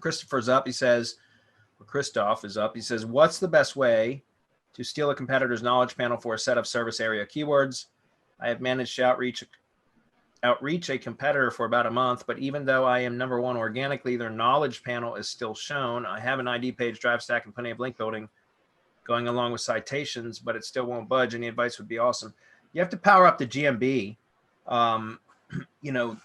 Christopher's up. He says, or Christoph is up. He says, what's the best way to steal a competitor's knowledge panel for a set of service area keywords? I have managed to outreach a competitor for about a month, but even though I am number one organically, their knowledge panel is still shown. I have an ID page, drive stack, and plenty of link building going along with citations, but it still won't budge. Any advice would be awesome. You have to power up the GMB. You know,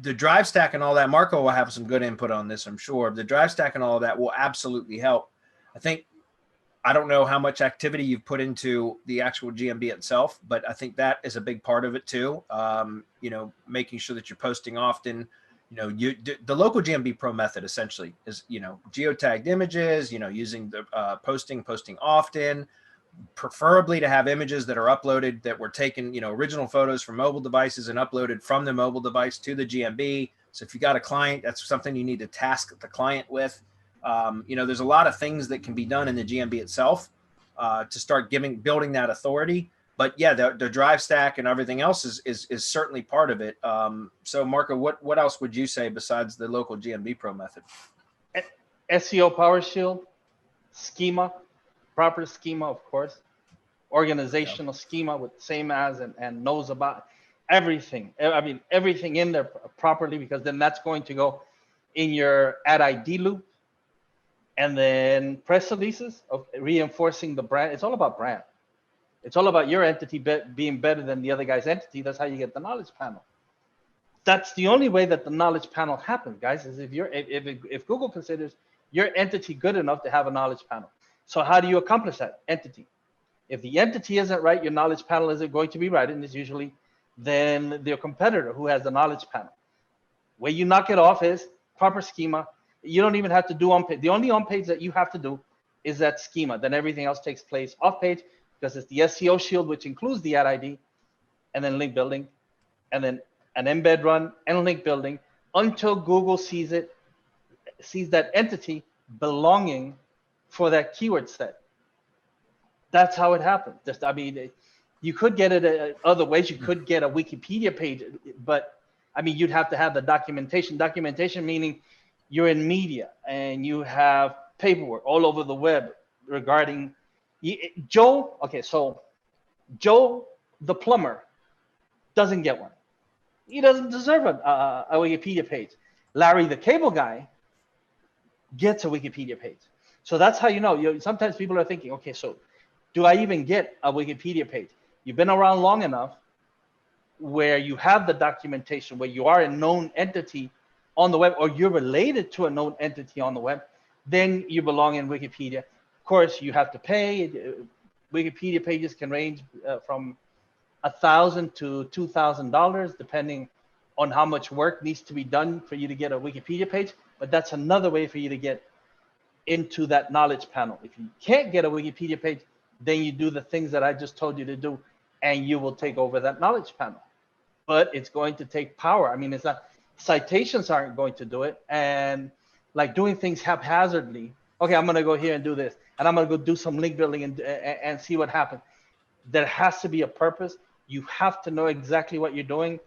the drive stack and all that. Marco will have some good input on this, I'm sure. The drive stack and all of that will absolutely help. I don't know how much activity you've put into the actual GMB itself, but I think that is a big part of it too. You know, making sure that you're posting often. You know, the local GMB Pro method essentially is, you know, geotagged images, you know, using the posting often, preferably to have images that are uploaded that were taken, you know, original photos from mobile devices and uploaded from the mobile device to the GMB. So if you got a client, that's something you need to task the client with. You know, there's a lot of things that can be done in the GMB itself to start building that authority. But yeah, the drive stack and everything else is certainly part of it. So Marco, what else would you say besides the local GMB Pro method? SEO Power Shield, schema, proper schema, of course, organizational schema with same as and knows about everything. I mean, everything in there properly, because then that's going to go in your ad ID loop. And then press releases of reinforcing the brand. It's all about brand. It's all about your entity being better than the other guy's entity. That's how you get the knowledge panel. That's the only way that the knowledge panel happens, guys, is if Google considers your entity good enough to have a knowledge panel. So how do you accomplish that? Entity. If the entity isn't right, your knowledge panel isn't going to be right, and it's usually then your competitor who has the knowledge panel. Where you knock it off is proper schema. You don't even have to do on page. The only on page that you have to do is that schema. Then everything else takes place off page, because it's the SEO shield, which includes the ad ID, and then link building, and then an embed run and link building until Google sees that entity belonging for that keyword set. That's how it happens. I mean, you could get it other ways. You could get a Wikipedia page, but I mean, you'd have to have the documentation. Documentation meaning you're in media and you have paperwork all over the web regarding Joe. Okay, so Joe the plumber doesn't get one. He doesn't deserve a Wikipedia page. Larry the cable guy gets a Wikipedia page. So that's how you know. Sometimes people are thinking, okay, so do I even get a Wikipedia page? You've been around long enough where you have the documentation, where you are a known entity on the web, or you're related to a known entity on the web, then you belong in Wikipedia. Of course, you have to pay. Wikipedia pages can range from $1,000 to $2,000, depending on how much work needs to be done for you to get a Wikipedia page. But that's another way for you to get into that knowledge panel. If you can't get a Wikipedia page, then you do the things that I just told you to do, and you will take over that knowledge panel. But it's going to take power. I mean, it's not, citations aren't going to do it. And like doing things haphazardly, okay, I'm going to go here and do this, and I'm going to go do some link building and see what happens. There has to be a purpose. You have to know exactly what you're doing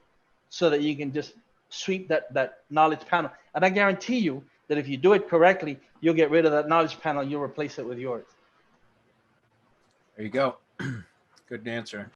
so that you can just sweep that knowledge panel. And I guarantee you that if you do it correctly, you'll get rid of that knowledge panel. You'll replace it with yours. There you go. Good answer.